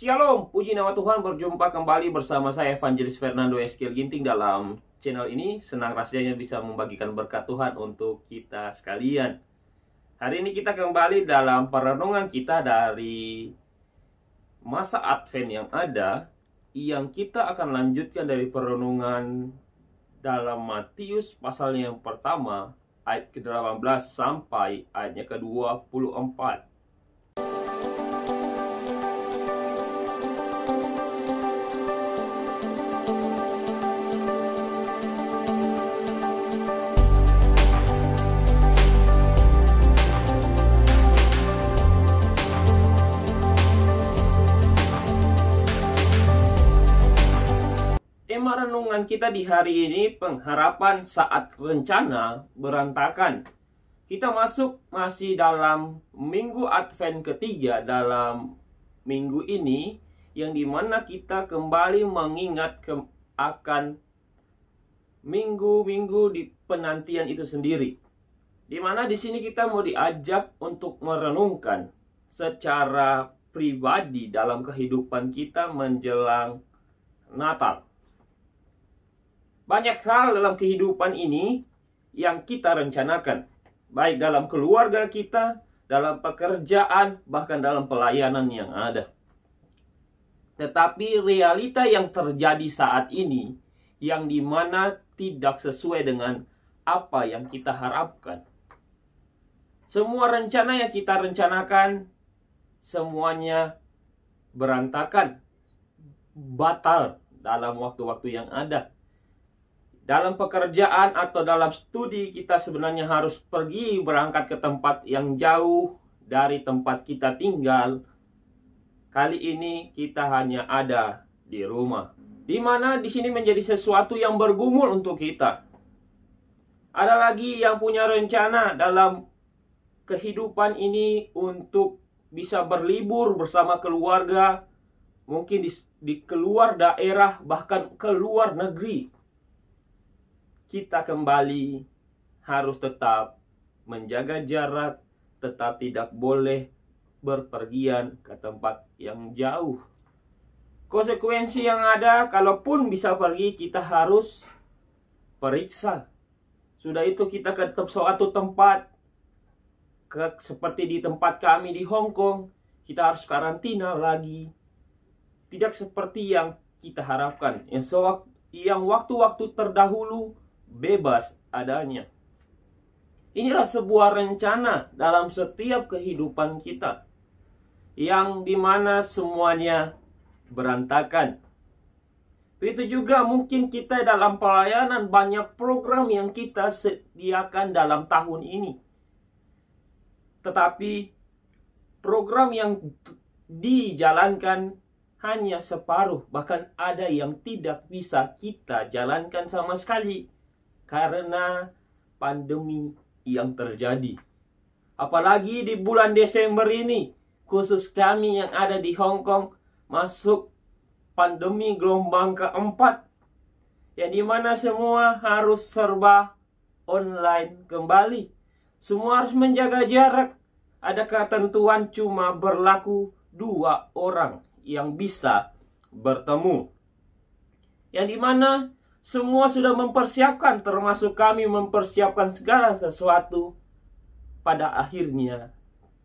Shalom, puji nama Tuhan, berjumpa kembali bersama saya Evangelis Fernando Eskiel Ginting dalam channel ini. Senang rasanya bisa membagikan berkat Tuhan untuk kita sekalian. Hari ini kita kembali dalam perenungan kita dari masa Advent yang ada, yang kita akan lanjutkan dari perenungan dalam Matius pasal yang pertama, ayat ke-18 sampai ayatnya ke-24. Tema renungan kita di hari ini, pengharapan saat rencana berantakan. Kita masih dalam minggu Advent ketiga dalam minggu ini, yang dimana kita kembali mengingat akan minggu-minggu di penantian itu sendiri. Dimana di sini kita mau diajak untuk merenungkan secara pribadi dalam kehidupan kita menjelang Natal. Banyak hal dalam kehidupan ini yang kita rencanakan, baik dalam keluarga kita, dalam pekerjaan, bahkan dalam pelayanan yang ada. Tetapi realita yang terjadi saat ini, yang dimana tidak sesuai dengan apa yang kita harapkan. Semua rencana yang kita rencanakan, semuanya berantakan, batal dalam waktu-waktu yang ada. Dalam pekerjaan atau dalam studi, kita sebenarnya harus pergi berangkat ke tempat yang jauh dari tempat kita tinggal. Kali ini kita hanya ada di rumah. Di mana di sini menjadi sesuatu yang bergumul untuk kita. Ada lagi yang punya rencana dalam kehidupan ini untuk bisa berlibur bersama keluarga, mungkin di keluar daerah, bahkan keluar negeri. Kita kembali harus tetap menjaga jarak, tetap tidak boleh berpergian ke tempat yang jauh. Konsekuensi yang ada, kalaupun bisa pergi, kita harus periksa. Sudah itu kita ke suatu tempat, seperti di tempat kami di Hong Kong, kita harus karantina lagi. Tidak seperti yang kita harapkan, yang waktu-waktu terdahulu bebas adanya. Inilah sebuah rencana dalam setiap kehidupan kita, yang dimana semuanya berantakan. Begitu juga mungkin kita dalam pelayanan, banyak program yang kita sediakan dalam tahun ini. Tetapi program yang dijalankan hanya separuh, bahkan ada yang tidak bisa kita jalankan sama sekali karena pandemi yang terjadi. Apalagi di bulan Desember ini, khusus kami yang ada di Hong Kong, masuk pandemi gelombang keempat, yang dimana semua harus serba online kembali. Semua harus menjaga jarak. Ada ketentuan cuma berlaku 2 orang yang bisa bertemu. Yang dimana semua sudah mempersiapkan, termasuk kami mempersiapkan segala sesuatu. Pada akhirnya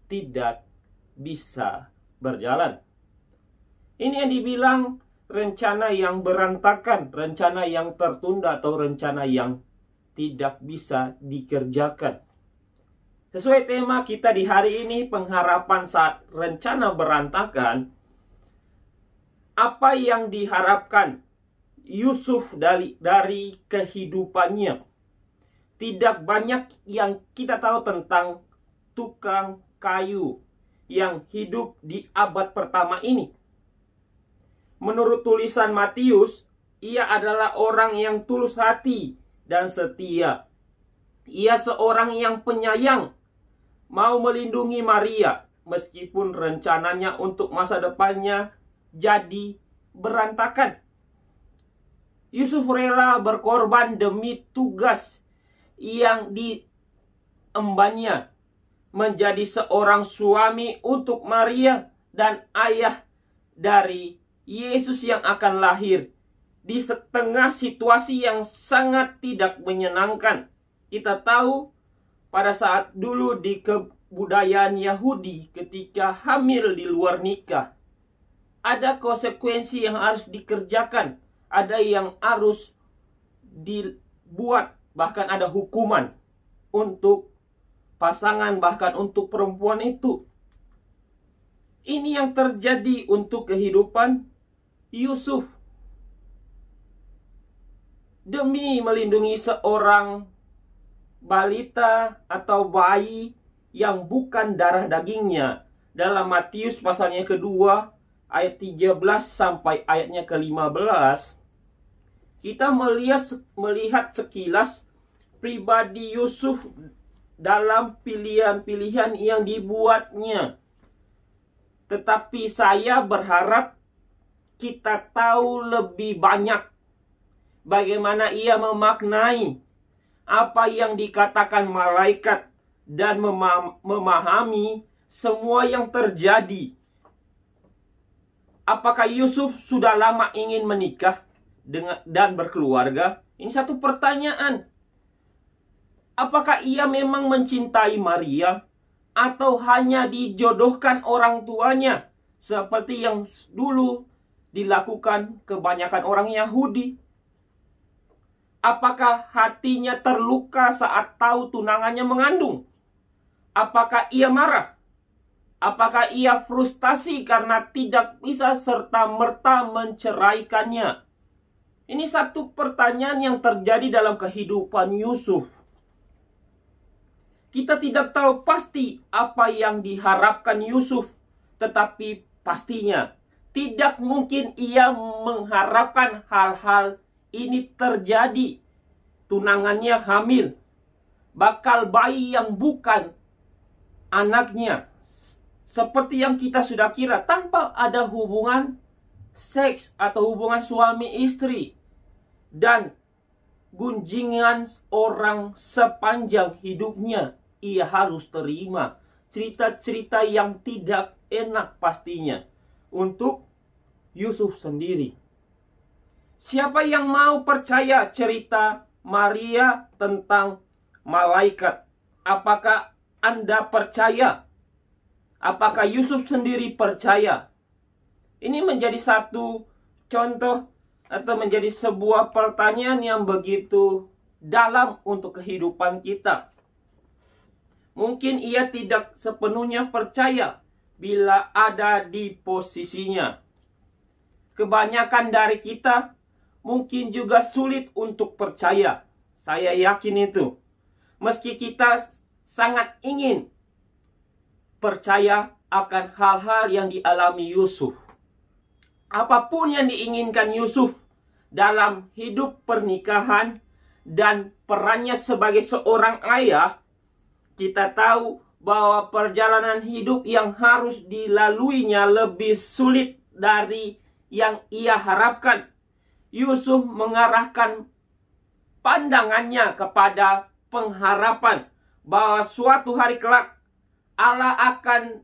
tidak bisa berjalan. Ini yang dibilang rencana yang berantakan, rencana yang tertunda, atau rencana yang tidak bisa dikerjakan. Sesuai tema kita di hari ini, pengharapan saat rencana berantakan. Apa yang diharapkan Yusuf dari kehidupannya? Tidak banyak yang kita tahu tentang tukang kayu yang hidup di abad pertama ini. Menurut tulisan Matius, ia adalah orang yang tulus hati dan setia. Ia seorang yang penyayang, mau melindungi Maria, meskipun rencananya untuk masa depannya jadi berantakan. Yusuf rela berkorban demi tugas yang diembannya, menjadi seorang suami untuk Maria dan ayah dari Yesus yang akan lahir di setengah situasi yang sangat tidak menyenangkan. Kita tahu pada saat dulu di kebudayaan Yahudi, ketika hamil di luar nikah, ada konsekuensi yang harus dikerjakan, ada yang harus dibuat, bahkan ada hukuman untuk pasangan, bahkan untuk perempuan itu. Ini yang terjadi untuk kehidupan Yusuf. Demi melindungi seorang balita atau bayi yang bukan darah dagingnya. Dalam Matius pasalnya kedua, ayat 13 sampai ayatnya ke-15, kita melihat sekilas pribadi Yusuf dalam pilihan-pilihan yang dibuatnya. Tetapi saya berharap kita tahu lebih banyak bagaimana ia memaknai apa yang dikatakan malaikat dan memahami semua yang terjadi. Apakah Yusuf sudah lama ingin menikah dan berkeluarga? Ini satu pertanyaan. Apakah ia memang mencintai Maria atau hanya dijodohkan orang tuanya seperti yang dulu dilakukan kebanyakan orang Yahudi? Apakah hatinya terluka saat tahu tunangannya mengandung? Apakah ia marah? Apakah ia frustasi karena tidak bisa serta-merta menceraikannya? Ini satu pertanyaan yang terjadi dalam kehidupan Yusuf. Kita tidak tahu pasti apa yang diharapkan Yusuf, tetapi pastinya tidak mungkin ia mengharapkan hal-hal ini terjadi. Tunangannya hamil, bakal bayi yang bukan anaknya, seperti yang kita sudah kira, tanpa ada hubungan seks atau hubungan suami istri, dan gunjingan orang sepanjang hidupnya. Ia harus terima cerita-cerita yang tidak enak pastinya untuk Yusuf sendiri. Siapa yang mau percaya cerita Maria tentang malaikat? Apakah Anda percaya? Apakah Yusuf sendiri percaya? Ini menjadi satu contoh atau menjadi sebuah pertanyaan yang begitu dalam untuk kehidupan kita. Mungkin ia tidak sepenuhnya percaya bila ada di posisinya. Kebanyakan dari kita mungkin juga sulit untuk percaya. Saya yakin itu. Meski kita sangat ingin percaya akan hal-hal yang dialami Yusuf. Apapun yang diinginkan Yusuf dalam hidup pernikahan dan perannya sebagai seorang ayah, kita tahu bahwa perjalanan hidup yang harus dilaluinya lebih sulit dari yang ia harapkan. Yusuf mengarahkan pandangannya kepada pengharapan bahwa suatu hari kelak Allah akan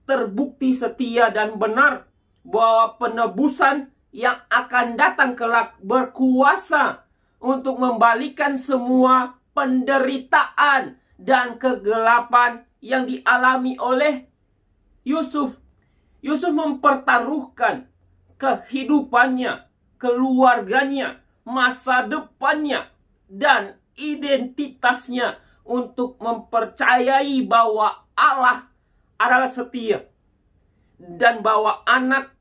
terbukti setia dan benar, bahwa penebusan yang akan datang kelak berkuasa untuk membalikan semua penderitaan dan kegelapan yang dialami oleh Yusuf. Yusuf mempertaruhkan kehidupannya, keluarganya, masa depannya, dan identitasnya untuk mempercayai bahwa Allah adalah setia, dan bahwa anak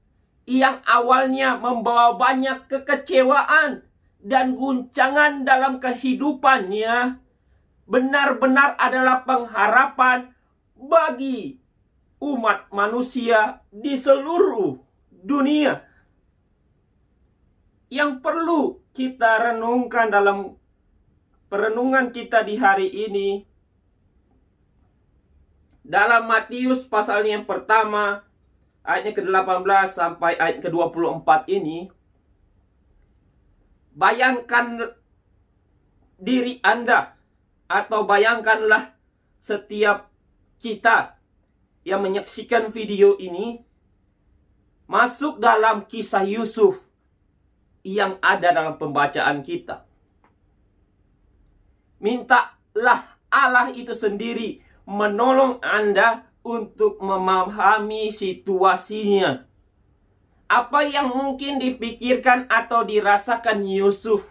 yang awalnya membawa banyak kekecewaan dan guncangan dalam kehidupannya benar-benar adalah pengharapan bagi umat manusia di seluruh dunia. Yang perlu kita renungkan dalam perenungan kita di hari ini, dalam Matius pasal yang pertama, ayatnya ke-18 sampai ayat ke-24 ini, bayangkan diri Anda, atau bayangkanlah setiap kita yang menyaksikan video ini, masuk dalam kisah Yusuf yang ada dalam pembacaan kita. Mintalah Allah itu sendiri menolong Anda untuk memahami situasinya. Apa yang mungkin dipikirkan atau dirasakan Yusuf,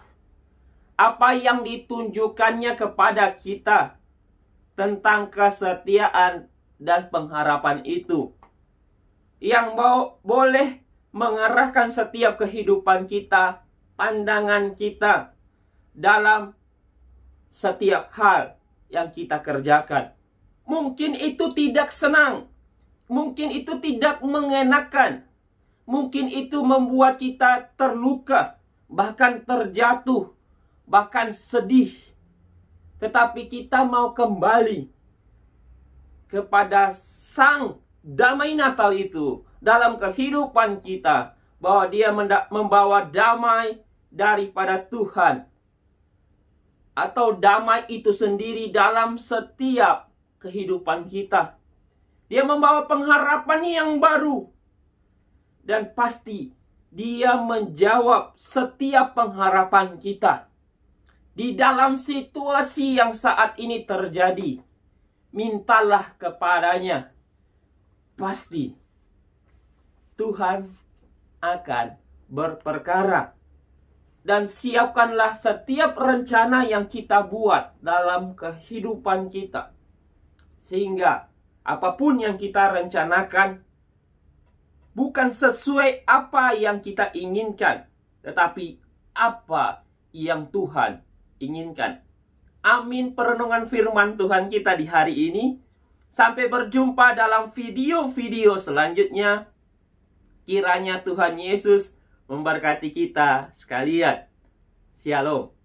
apa yang ditunjukkannya kepada kita tentang kesetiaan dan pengharapan itu, yang boleh mengarahkan setiap kehidupan kita, pandangan kita dalam setiap hal yang kita kerjakan. Mungkin itu tidak senang, mungkin itu tidak mengenakan, mungkin itu membuat kita terluka, bahkan terjatuh, bahkan sedih. Tetapi kita mau kembali kepada Sang damai Natal itu dalam kehidupan kita, bahwa dia membawa damai daripada Tuhan, atau damai itu sendiri dalam setiap kehidupan kita. Dia membawa pengharapan yang baru, dan pasti dia menjawab setiap pengharapan kita di dalam situasi yang saat ini terjadi. Mintalah kepadanya, pasti Tuhan akan berperkara. Dan siapkanlah setiap rencana yang kita buat dalam kehidupan kita, sehingga apapun yang kita rencanakan bukan sesuai apa yang kita inginkan, tetapi apa yang Tuhan inginkan. Amin. Perenungan firman Tuhan kita di hari ini. Sampai berjumpa dalam video-video selanjutnya. Kiranya Tuhan Yesus memberkati kita sekalian. Shalom.